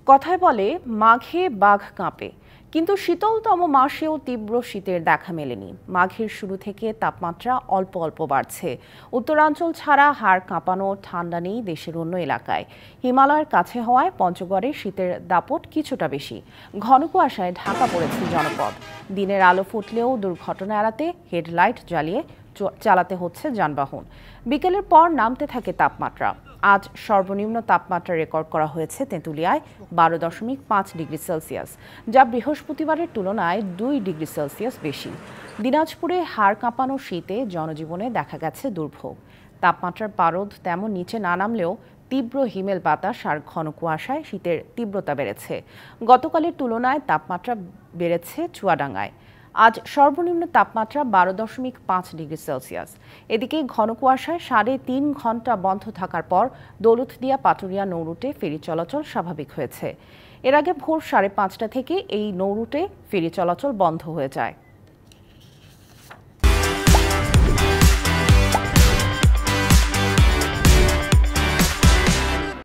কথায় বলে মাঘে বাঘ কাঁপে, কিন্তু শীতলতম মাসেও তীব্র শীতের দেখা মেলেনি। মাঘের শুরু থেকে তাপমাত্রা অল্প অল্প বাড়ছে। উত্তরাঞ্চল ছাড়া হাড় কাঁপানো ঠান্ডা নেই দেশের অন্য এলাকায়। হিমালয়ের কাছে হওয়ায় পঞ্চগড়ে শীতের দাপট কিছুটা বেশি। ঘন কুয়াশায় ঢাকা পড়েছে জনপদ। দিনের আলো ফুটলেও দুর্ঘটনা এড়াতে হেডলাইট জ্বালিয়ে চালাতে হচ্ছে যানবাহন। বিকেলের পর নামতে থাকে তাপমাত্রা। আজ সর্বনিম্ন তাপমাত্রা রেকর্ড করা হয়েছে তেঁতুলিয়ায় 12.5 ডিগ্রি সেলসিয়াস, যা বৃহস্পতিবারের তুলনায় 2 ডিগ্রি সেলসিয়াস বেশি। দিনাজপুরে হাড় কাঁপানো শীতে জনজীবনে দেখা গেছে দুর্ভোগ। তাপমাত্রার পারদ তেমন নিচে না নামলেও তীব্র হিমেল বাতাস আর ঘন কুয়াশায় শীতের তীব্রতা বেড়েছে। গতকালের তুলনায় তাপমাত্রা বেড়েছে চুয়াডাঙ্গায়। আজ সর্বনিম্ন তাপমাত্রা 12.5 ডিগ্রি সেলসিয়াস। এদিকে ঘন কুয়াশায় 3.5 ঘন্টা বন্ধ থাকার পর দৌলতদিয়া পাটুরিয়া নৌরুটে ফেরি চলাচল স্বাভাবিক হয়েছে। এর আগে ভোর 5:30 থেকে এই নৌরুটে ফেরি চলাচল বন্ধ হয়ে যায়।